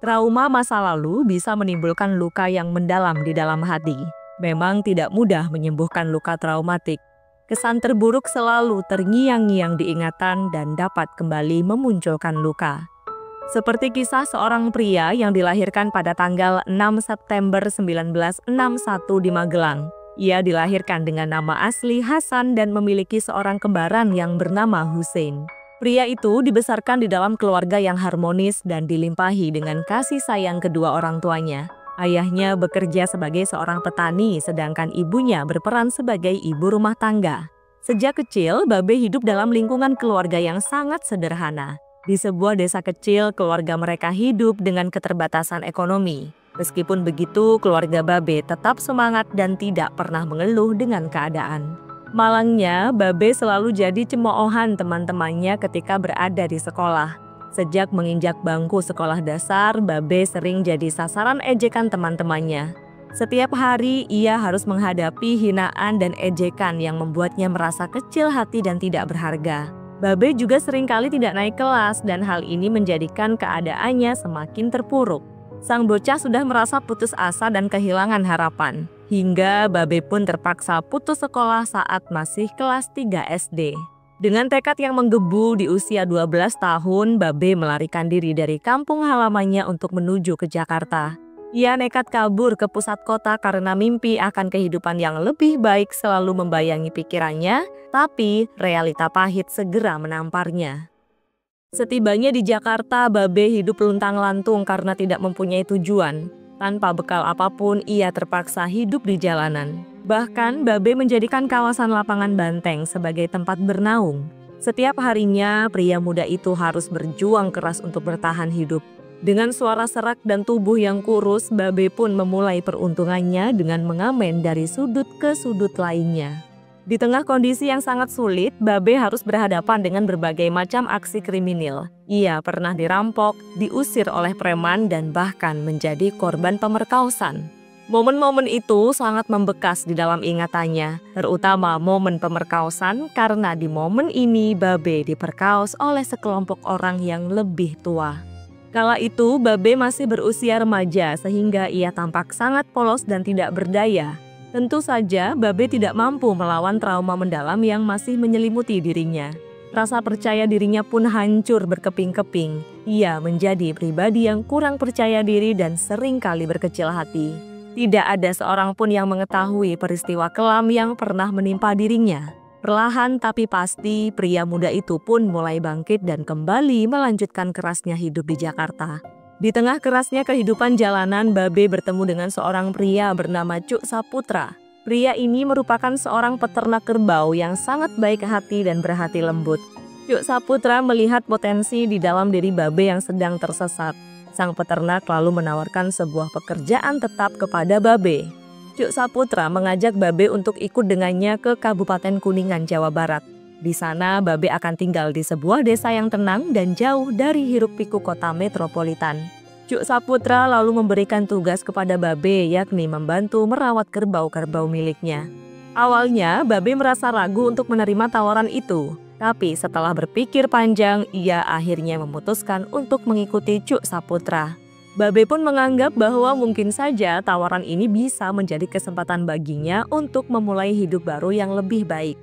Trauma masa lalu bisa menimbulkan luka yang mendalam di dalam hati. Memang tidak mudah menyembuhkan luka traumatik. Kesan terburuk selalu terngiang-ngiang di ingatan dan dapat kembali memunculkan luka. Seperti kisah seorang pria yang dilahirkan pada tanggal 6 September 1961 di Magelang. Ia dilahirkan dengan nama asli Hasan dan memiliki seorang kembaran yang bernama Hussein. Pria itu dibesarkan di dalam keluarga yang harmonis dan dilimpahi dengan kasih sayang kedua orang tuanya. Ayahnya bekerja sebagai seorang petani, sedangkan ibunya berperan sebagai ibu rumah tangga. Sejak kecil, Babe hidup dalam lingkungan keluarga yang sangat sederhana. Di sebuah desa kecil, keluarga mereka hidup dengan keterbatasan ekonomi. Meskipun begitu, keluarga Babe tetap semangat dan tidak pernah mengeluh dengan keadaan. Malangnya, Babe selalu jadi cemoohan teman-temannya ketika berada di sekolah. Sejak menginjak bangku sekolah dasar, Babe sering jadi sasaran ejekan teman-temannya. Setiap hari, ia harus menghadapi hinaan dan ejekan yang membuatnya merasa kecil hati dan tidak berharga. Babe juga seringkali tidak naik kelas dan hal ini menjadikan keadaannya semakin terpuruk. Sang bocah sudah merasa putus asa dan kehilangan harapan. Hingga Babe pun terpaksa putus sekolah saat masih kelas 3 SD. Dengan tekad yang menggebu di usia 12 tahun, Babe melarikan diri dari kampung halamannya untuk menuju ke Jakarta. Ia nekat kabur ke pusat kota karena mimpi akan kehidupan yang lebih baik selalu membayangi pikirannya, tapi realita pahit segera menamparnya. Setibanya di Jakarta, Babe hidup luntang-lantung karena tidak mempunyai tujuan. Tanpa bekal apapun, ia terpaksa hidup di jalanan. Bahkan, Babe menjadikan kawasan lapangan banteng sebagai tempat bernaung. Setiap harinya, pria muda itu harus berjuang keras untuk bertahan hidup. Dengan suara serak dan tubuh yang kurus, Babe pun memulai peruntungannya dengan mengamen dari sudut ke sudut lainnya. Di tengah kondisi yang sangat sulit, Babe harus berhadapan dengan berbagai macam aksi kriminal. Ia pernah dirampok, diusir oleh preman, dan bahkan menjadi korban pemerkosaan. Momen-momen itu sangat membekas di dalam ingatannya, terutama momen pemerkosaan karena di momen ini Babe diperkaos oleh sekelompok orang yang lebih tua. Kala itu Babe masih berusia remaja sehingga ia tampak sangat polos dan tidak berdaya. Tentu saja Babe tidak mampu melawan trauma mendalam yang masih menyelimuti dirinya. Rasa percaya dirinya pun hancur berkeping-keping. Ia menjadi pribadi yang kurang percaya diri dan seringkali berkecil hati. Tidak ada seorang pun yang mengetahui peristiwa kelam yang pernah menimpa dirinya. Perlahan tapi pasti, pria muda itu pun mulai bangkit dan kembali melanjutkan kerasnya hidup di Jakarta. Di tengah kerasnya kehidupan jalanan, Babe bertemu dengan seorang pria bernama Cuk Saputra. Pria ini merupakan seorang peternak kerbau yang sangat baik hati dan berhati lembut. Cuk Saputra melihat potensi di dalam diri Babe yang sedang tersesat. Sang peternak lalu menawarkan sebuah pekerjaan tetap kepada Babe. Cuk Saputra mengajak Babe untuk ikut dengannya ke Kabupaten Kuningan, Jawa Barat. Di sana, Babe akan tinggal di sebuah desa yang tenang dan jauh dari hiruk-pikuk kota metropolitan. Cuk Saputra lalu memberikan tugas kepada Babe, yakni membantu merawat kerbau-kerbau miliknya. Awalnya, Babe merasa ragu untuk menerima tawaran itu. Tapi setelah berpikir panjang, ia akhirnya memutuskan untuk mengikuti Cuk Saputra. Babe pun menganggap bahwa mungkin saja tawaran ini bisa menjadi kesempatan baginya untuk memulai hidup baru yang lebih baik.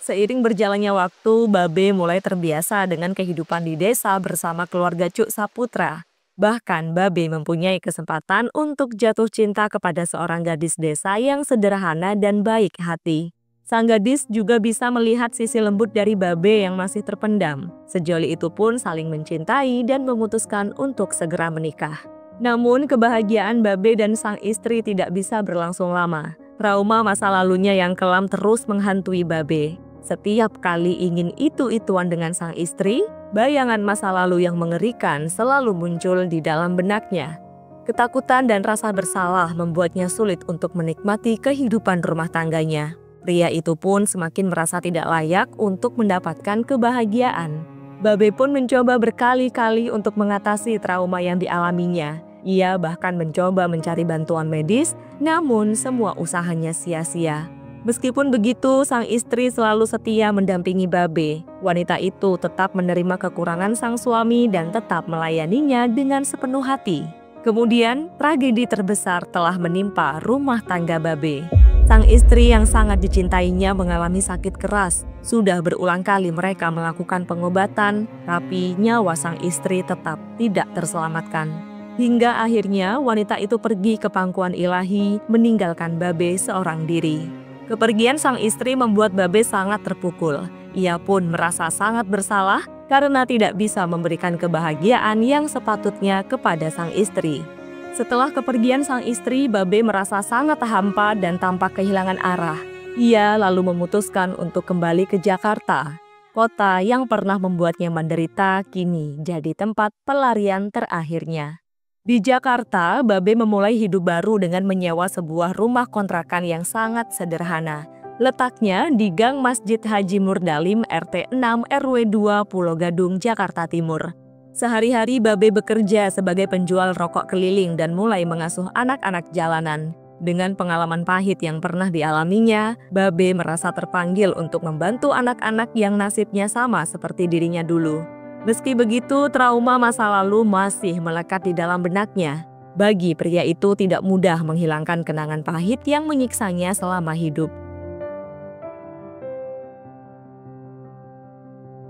Seiring berjalannya waktu, Babe mulai terbiasa dengan kehidupan di desa bersama keluarga Cuk Saputra. Bahkan Babe mempunyai kesempatan untuk jatuh cinta kepada seorang gadis desa yang sederhana dan baik hati. Sang gadis juga bisa melihat sisi lembut dari Babe yang masih terpendam. Sejoli itu pun saling mencintai dan memutuskan untuk segera menikah. Namun kebahagiaan Babe dan sang istri tidak bisa berlangsung lama. Trauma masa lalunya yang kelam terus menghantui Babe. Setiap kali ingin itu-ituan dengan sang istri, bayangan masa lalu yang mengerikan selalu muncul di dalam benaknya. Ketakutan dan rasa bersalah membuatnya sulit untuk menikmati kehidupan rumah tangganya. Pria itu pun semakin merasa tidak layak untuk mendapatkan kebahagiaan. Babe pun mencoba berkali-kali untuk mengatasi trauma yang dialaminya. Ia bahkan mencoba mencari bantuan medis, namun semua usahanya sia-sia. Meskipun begitu, sang istri selalu setia mendampingi Babe. Wanita itu tetap menerima kekurangan sang suami dan tetap melayaninya dengan sepenuh hati. Kemudian, tragedi terbesar telah menimpa rumah tangga Babe. Sang istri yang sangat dicintainya mengalami sakit keras. Sudah berulang kali mereka melakukan pengobatan, tapi nyawa sang istri tetap tidak terselamatkan. Hingga akhirnya wanita itu pergi ke pangkuan ilahi, meninggalkan Babe seorang diri. Kepergian sang istri membuat Babe sangat terpukul. Ia pun merasa sangat bersalah karena tidak bisa memberikan kebahagiaan yang sepatutnya kepada sang istri. Setelah kepergian sang istri, Babe merasa sangat hampa dan tampak kehilangan arah. Ia lalu memutuskan untuk kembali ke Jakarta. Kota yang pernah membuatnya menderita kini jadi tempat pelarian terakhirnya. Di Jakarta, Babe memulai hidup baru dengan menyewa sebuah rumah kontrakan yang sangat sederhana. Letaknya di Gang Masjid Haji Murdalim RT 6 RW 2 Pulau Gadung, Jakarta Timur. Sehari-hari Babe bekerja sebagai penjual rokok keliling dan mulai mengasuh anak-anak jalanan. Dengan pengalaman pahit yang pernah dialaminya, Babe merasa terpanggil untuk membantu anak-anak yang nasibnya sama seperti dirinya dulu. Meski begitu, trauma masa lalu masih melekat di dalam benaknya. Bagi pria itu tidak mudah menghilangkan kenangan pahit yang menyiksanya selama hidup.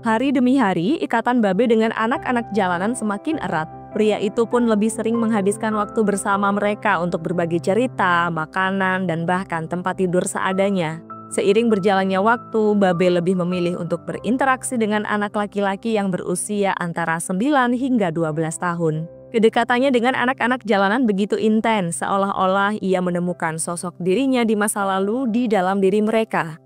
Hari demi hari, ikatan Babe dengan anak-anak jalanan semakin erat. Pria itu pun lebih sering menghabiskan waktu bersama mereka untuk berbagi cerita, makanan, dan bahkan tempat tidur seadanya. Seiring berjalannya waktu, Babe lebih memilih untuk berinteraksi dengan anak laki-laki yang berusia antara 9 hingga 12 tahun. Kedekatannya dengan anak-anak jalanan begitu intens, seolah-olah ia menemukan sosok dirinya di masa lalu di dalam diri mereka.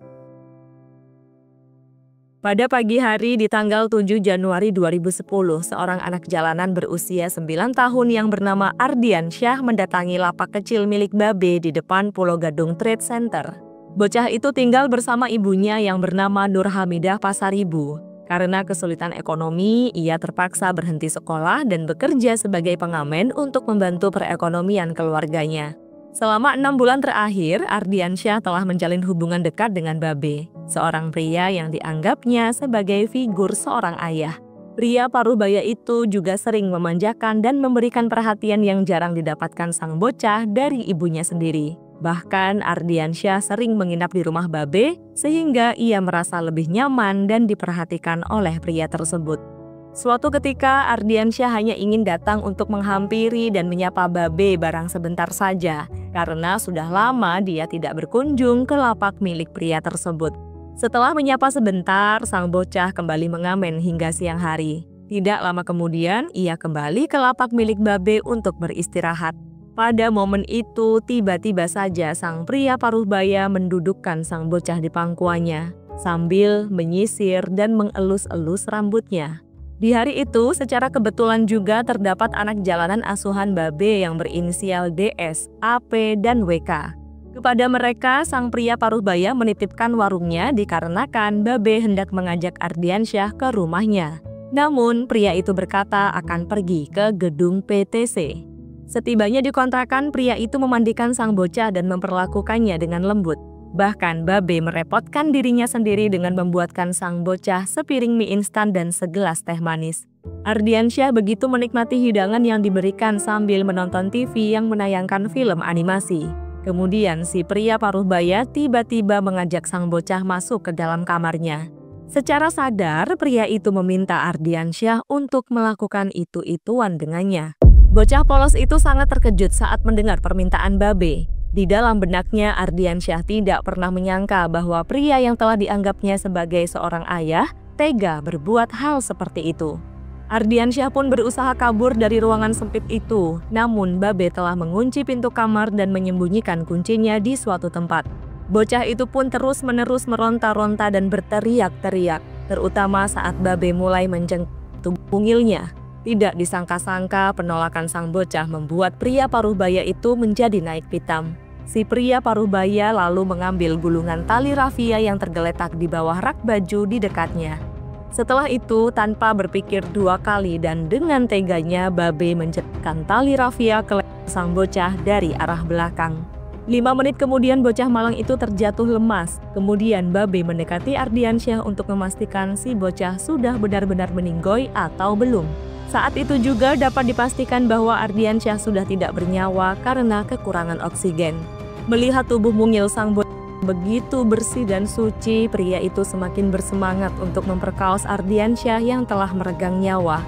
Pada pagi hari di tanggal 7 Januari 2010, seorang anak jalanan berusia 9 tahun yang bernama Ardiansyah mendatangi lapak kecil milik Babe di depan Pulau Gadung Trade Center. Bocah itu tinggal bersama ibunya yang bernama Nur Hamidah Pasaribu. Karena kesulitan ekonomi, ia terpaksa berhenti sekolah dan bekerja sebagai pengamen untuk membantu perekonomian keluarganya. Selama 6 bulan terakhir, Ardiansyah telah menjalin hubungan dekat dengan Babe, seorang pria yang dianggapnya sebagai figur seorang ayah. Pria paruh baya itu juga sering memanjakan dan memberikan perhatian yang jarang didapatkan sang bocah dari ibunya sendiri. Bahkan Ardiansyah sering menginap di rumah Babe sehingga ia merasa lebih nyaman dan diperhatikan oleh pria tersebut. Suatu ketika Ardiansyah hanya ingin datang untuk menghampiri dan menyapa Babe barang sebentar saja karena sudah lama dia tidak berkunjung ke lapak milik pria tersebut. Setelah menyapa sebentar, sang bocah kembali mengamen hingga siang hari. Tidak lama kemudian ia kembali ke lapak milik Babe untuk beristirahat. Pada momen itu, tiba-tiba saja sang pria paruh baya mendudukkan sang bocah di pangkuannya, sambil menyisir dan mengelus-elus rambutnya. Di hari itu, secara kebetulan juga terdapat anak jalanan asuhan Babe yang berinisial DS, AP, dan WK. Kepada mereka, sang pria paruh baya menitipkan warungnya dikarenakan Babe hendak mengajak Ardiansyah ke rumahnya. Namun, pria itu berkata akan pergi ke gedung PTC. Setibanya di kontrakan, pria itu memandikan sang bocah dan memperlakukannya dengan lembut. Bahkan Babe merepotkan dirinya sendiri dengan membuatkan sang bocah sepiring mie instan dan segelas teh manis. Ardiansyah begitu menikmati hidangan yang diberikan sambil menonton TV yang menayangkan film animasi. Kemudian si pria paruh baya tiba-tiba mengajak sang bocah masuk ke dalam kamarnya. Secara sadar, pria itu meminta Ardiansyah untuk melakukan itu-ituan dengannya. Bocah polos itu sangat terkejut saat mendengar permintaan Babe. Di dalam benaknya, Ardiansyah tidak pernah menyangka bahwa pria yang telah dianggapnya sebagai seorang ayah tega berbuat hal seperti itu. Ardiansyah pun berusaha kabur dari ruangan sempit itu, namun Babe telah mengunci pintu kamar dan menyembunyikan kuncinya di suatu tempat. Bocah itu pun terus-menerus meronta-ronta dan berteriak-teriak, terutama saat Babe mulai mencentuh bungilnya. Tidak disangka-sangka penolakan sang bocah membuat pria paruh baya itu menjadi naik pitam. Si pria paruh baya lalu mengambil gulungan tali rafia yang tergeletak di bawah rak baju di dekatnya. Setelah itu, tanpa berpikir dua kali dan dengan teganya, Babe menjepitkan tali rafia ke leher sang bocah dari arah belakang. 5 menit kemudian bocah malang itu terjatuh lemas. Kemudian Babe mendekati Ardiansyah untuk memastikan si bocah sudah benar-benar meninggoy atau belum. Saat itu juga dapat dipastikan bahwa Ardiansyah sudah tidak bernyawa karena kekurangan oksigen. Melihat tubuh mungil sang bocah begitu bersih dan suci, pria itu semakin bersemangat untuk memperkaos Ardiansyah yang telah meregang nyawa.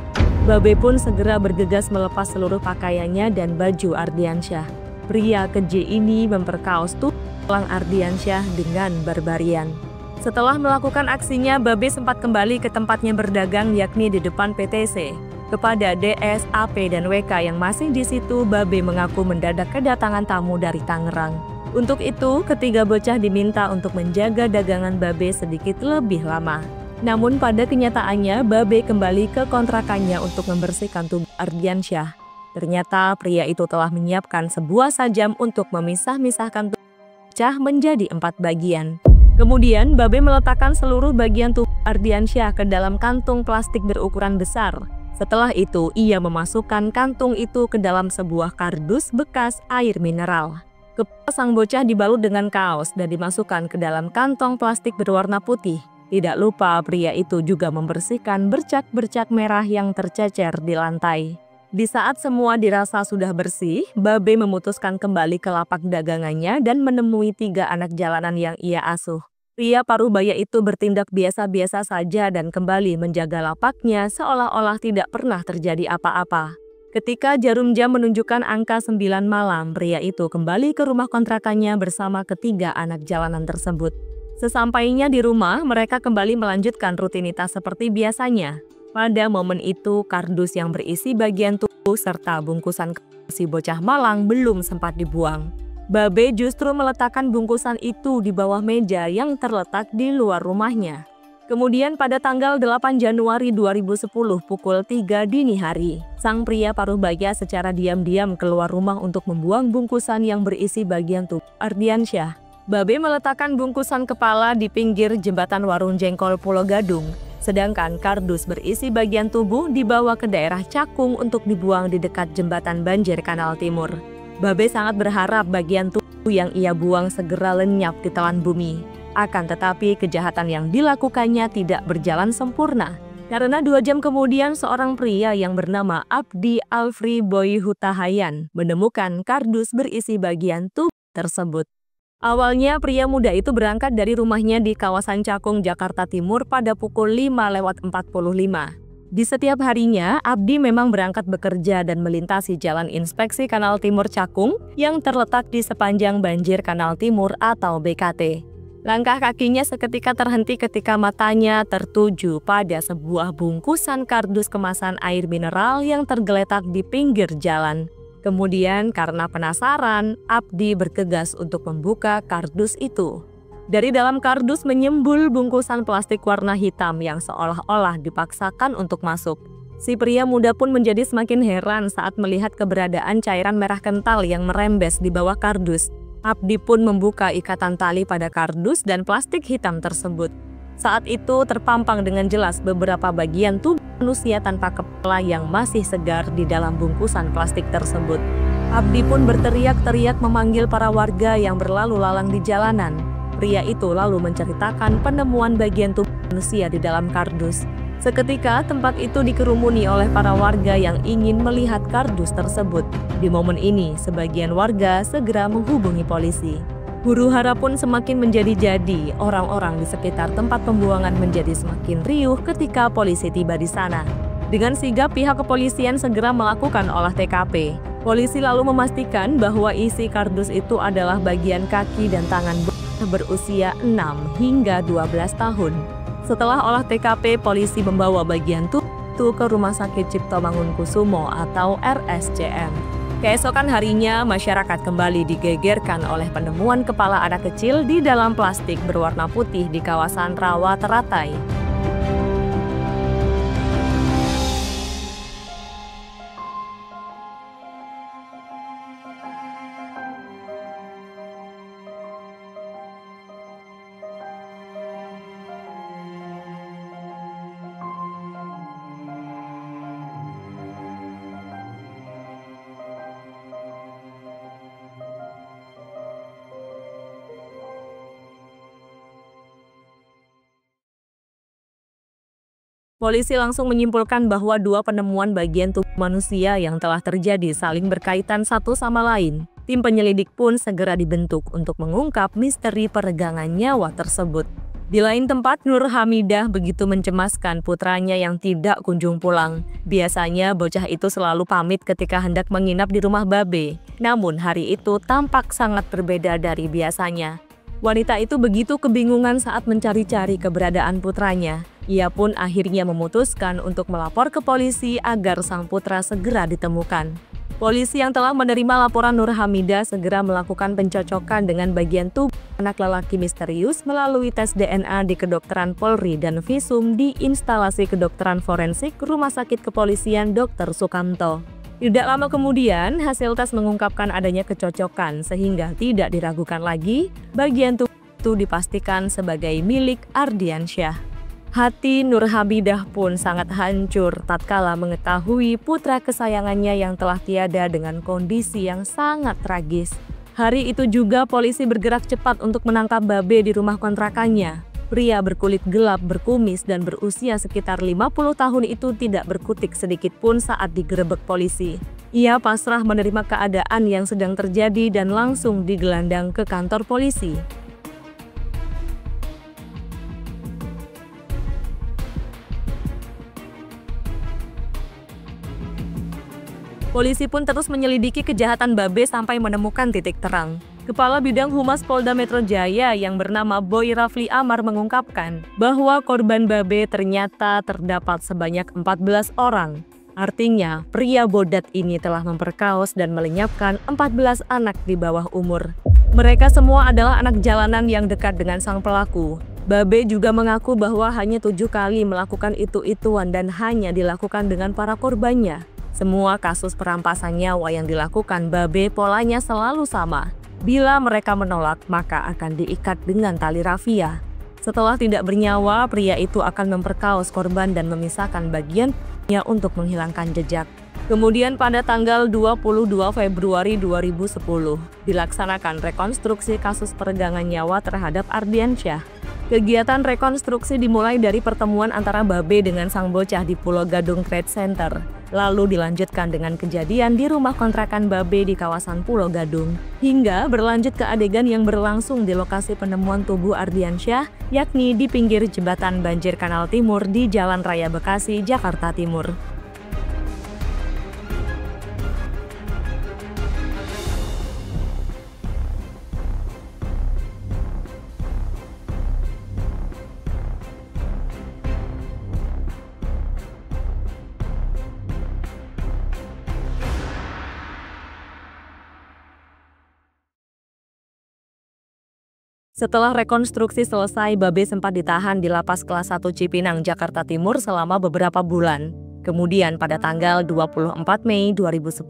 Babe pun segera bergegas melepas seluruh pakaiannya dan baju Ardiansyah. Pria keji ini memperkaos tulang Ardiansyah dengan barbarian. Setelah melakukan aksinya, Babe sempat kembali ke tempatnya berdagang yakni di depan PTC. Kepada DS, AP, dan WK yang masih di situ, Babe mengaku mendadak kedatangan tamu dari Tangerang. Untuk itu, ketiga bocah diminta untuk menjaga dagangan Babe sedikit lebih lama. Namun pada kenyataannya, Babe kembali ke kontrakannya untuk membersihkan tubuh Ardiansyah. Ternyata pria itu telah menyiapkan sebuah sajam untuk memisah-misahkan tubuh bocah menjadi 4 bagian. Kemudian Babe meletakkan seluruh bagian tubuh Ardiansyah ke dalam kantung plastik berukuran besar. Setelah itu ia memasukkan kantung itu ke dalam sebuah kardus bekas air mineral. Kepala sang bocah dibalut dengan kaos dan dimasukkan ke dalam kantong plastik berwarna putih. Tidak lupa pria itu juga membersihkan bercak-bercak merah yang tercecer di lantai. Di saat semua dirasa sudah bersih, Babe memutuskan kembali ke lapak dagangannya dan menemui 3 anak jalanan yang ia asuh. Pria parubaya itu bertindak biasa-biasa saja dan kembali menjaga lapaknya seolah-olah tidak pernah terjadi apa-apa. Ketika jarum jam menunjukkan angka 9 malam, pria itu kembali ke rumah kontrakannya bersama ketiga anak jalanan tersebut. Sesampainya di rumah, mereka kembali melanjutkan rutinitas seperti biasanya. Pada momen itu, kardus yang berisi bagian tubuh serta bungkusan si bocah malang belum sempat dibuang. Babe justru meletakkan bungkusan itu di bawah meja yang terletak di luar rumahnya. Kemudian pada tanggal 8 Januari 2010 pukul 3 dini hari, sang pria parubaya secara diam-diam keluar rumah untuk membuang bungkusan yang berisi bagian tubuh Ardiansyah. Babe meletakkan bungkusan kepala di pinggir jembatan Warung Jengkol Pulau Gadung. Sedangkan kardus berisi bagian tubuh dibawa ke daerah Cakung untuk dibuang di dekat jembatan banjir Kanal Timur. Babe sangat berharap bagian tubuh yang ia buang segera lenyap di telan bumi. Akan tetapi kejahatan yang dilakukannya tidak berjalan sempurna. Karena 2 jam kemudian seorang pria yang bernama Abdi Alfri Boy Hutahayan menemukan kardus berisi bagian tubuh tersebut. Awalnya pria muda itu berangkat dari rumahnya di kawasan Cakung, Jakarta Timur pada pukul 5:45. Di setiap harinya, Abdi memang berangkat bekerja dan melintasi Jalan Inspeksi Kanal Timur Cakung yang terletak di sepanjang banjir Kanal Timur atau BKT. Langkah kakinya seketika terhenti ketika matanya tertuju pada sebuah bungkusan kardus kemasan air mineral yang tergeletak di pinggir jalan. Kemudian karena penasaran, Abdi bergegas untuk membuka kardus itu. Dari dalam kardus menyembul bungkusan plastik warna hitam yang seolah-olah dipaksakan untuk masuk. Si pria muda pun menjadi semakin heran saat melihat keberadaan cairan merah kental yang merembes di bawah kardus. Abdi pun membuka ikatan tali pada kardus dan plastik hitam tersebut. Saat itu terpampang dengan jelas beberapa bagian tubuh manusia tanpa kepala yang masih segar di dalam bungkusan plastik tersebut. Abdi pun berteriak-teriak memanggil para warga yang berlalu lalang di jalanan. Pria itu lalu menceritakan penemuan bagian tubuh manusia di dalam kardus. Seketika tempat itu dikerumuni oleh para warga yang ingin melihat kardus tersebut. Di momen ini, sebagian warga segera menghubungi polisi. Huru-hara pun semakin menjadi-jadi, orang-orang di sekitar tempat pembuangan menjadi semakin riuh ketika polisi tiba di sana. Dengan sigap pihak kepolisian segera melakukan olah TKP. Polisi lalu memastikan bahwa isi kardus itu adalah bagian kaki dan tangan bocah berusia 6 hingga 12 tahun. Setelah olah TKP, polisi membawa bagian tubuh ke Rumah Sakit Cipto Mangunkusumo atau RSCM. Keesokan harinya, masyarakat kembali digegerkan oleh penemuan kepala anak kecil di dalam plastik berwarna putih di kawasan Rawa Teratai. Polisi langsung menyimpulkan bahwa dua penemuan bagian tubuh manusia yang telah terjadi saling berkaitan satu sama lain. Tim penyelidik pun segera dibentuk untuk mengungkap misteri peregangan nyawa tersebut. Di lain tempat, Nur Hamidah begitu mencemaskan putranya yang tidak kunjung pulang. Biasanya bocah itu selalu pamit ketika hendak menginap di rumah Babe. Namun hari itu tampak sangat berbeda dari biasanya. Wanita itu begitu kebingungan saat mencari-cari keberadaan putranya. Ia pun akhirnya memutuskan untuk melapor ke polisi agar sang putra segera ditemukan. Polisi yang telah menerima laporan Nur Hamidah segera melakukan pencocokan dengan bagian tubuh anak lelaki misterius melalui tes DNA di Kedokteran Polri dan visum di instalasi kedokteran forensik Rumah Sakit Kepolisian Dr. Sukamto. Tidak lama kemudian, hasil tes mengungkapkan adanya kecocokan sehingga tidak diragukan lagi, bagian tubuh itu dipastikan sebagai milik Ardiansyah. Hati Nur Hamidah pun sangat hancur tatkala mengetahui putra kesayangannya yang telah tiada dengan kondisi yang sangat tragis. Hari itu juga polisi bergerak cepat untuk menangkap Babe di rumah kontrakannya. Pria berkulit gelap, berkumis, dan berusia sekitar 50 tahun itu tidak berkutik sedikit pun saat digerebek polisi. Ia pasrah menerima keadaan yang sedang terjadi dan langsung digelandang ke kantor polisi. Polisi pun terus menyelidiki kejahatan Babe sampai menemukan titik terang. Kepala Bidang Humas Polda Metro Jaya yang bernama Boy Rafli Amar mengungkapkan bahwa korban Babe ternyata terdapat sebanyak 14 orang. Artinya, pria bodat ini telah memperkaos dan melenyapkan 14 anak di bawah umur. Mereka semua adalah anak jalanan yang dekat dengan sang pelaku. Babe juga mengaku bahwa hanya 7 kali melakukan itu-ituan dan hanya dilakukan dengan para korbannya. Semua kasus perampasan nyawa yang dilakukan Babe polanya selalu sama. Bila mereka menolak, maka akan diikat dengan tali rafia. Setelah tidak bernyawa, pria itu akan memperkaos korban dan memisahkan bagiannya untuk menghilangkan jejak. Kemudian pada tanggal 22 Februari 2010, dilaksanakan rekonstruksi kasus peregangan nyawa terhadap Ardiansyah. Kegiatan rekonstruksi dimulai dari pertemuan antara Babe dengan sang bocah di Pulau Gadung Trade Center. Lalu dilanjutkan dengan kejadian di rumah kontrakan Babe di kawasan Pulau Gadung. Hingga berlanjut ke adegan yang berlangsung di lokasi penemuan tubuh Ardiansyah, yakni di pinggir jembatan Banjir Kanal Timur di Jalan Raya Bekasi, Jakarta Timur. Setelah rekonstruksi selesai, Babe sempat ditahan di Lapas Kelas 1 Cipinang, Jakarta Timur selama beberapa bulan. Kemudian pada tanggal 24 Mei 2010,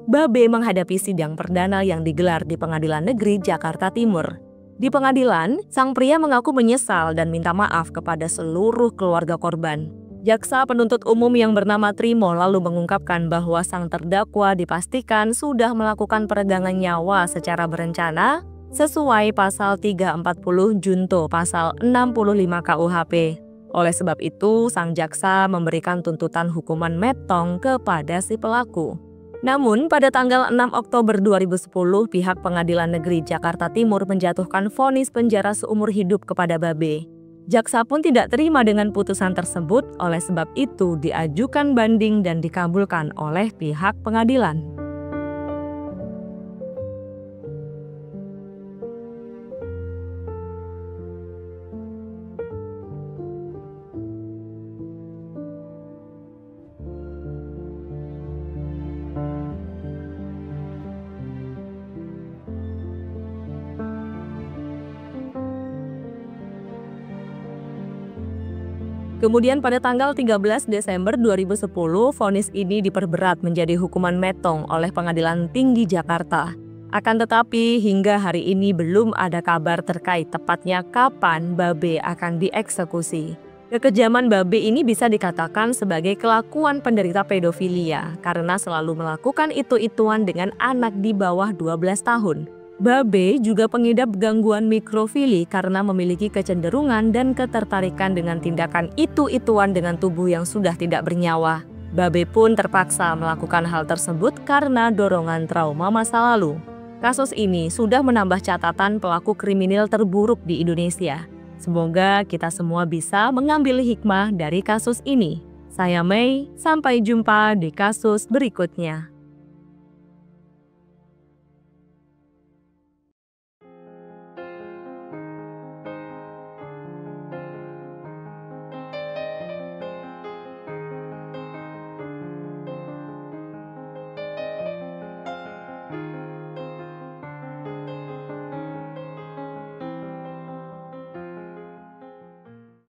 Babe menghadapi sidang perdana yang digelar di Pengadilan Negeri Jakarta Timur. Di pengadilan, sang pria mengaku menyesal dan minta maaf kepada seluruh keluarga korban. Jaksa penuntut umum yang bernama Trimo lalu mengungkapkan bahwa sang terdakwa dipastikan sudah melakukan peregangan nyawa secara berencana sesuai pasal 340 junto pasal 65 KUHP. Oleh sebab itu, sang jaksa memberikan tuntutan hukuman metong kepada si pelaku. Namun, pada tanggal 6 Oktober 2010, pihak Pengadilan Negeri Jakarta Timur menjatuhkan vonis penjara seumur hidup kepada Babe. Jaksa pun tidak terima dengan putusan tersebut, oleh sebab itu diajukan banding dan dikabulkan oleh pihak pengadilan. Kemudian pada tanggal 13 Desember 2010, vonis ini diperberat menjadi hukuman metong oleh Pengadilan Tinggi Jakarta. Akan tetapi hingga hari ini belum ada kabar terkait tepatnya kapan Babe akan dieksekusi. Kekejaman Babe ini bisa dikatakan sebagai kelakuan penderita pedofilia karena selalu melakukan itu-ituan dengan anak di bawah 12 tahun. Babe juga pengidap gangguan mikrofili karena memiliki kecenderungan dan ketertarikan dengan tindakan itu-ituan dengan tubuh yang sudah tidak bernyawa. Babe pun terpaksa melakukan hal tersebut karena dorongan trauma masa lalu. Kasus ini sudah menambah catatan pelaku kriminal terburuk di Indonesia. Semoga kita semua bisa mengambil hikmah dari kasus ini. Saya Mei, sampai jumpa di kasus berikutnya.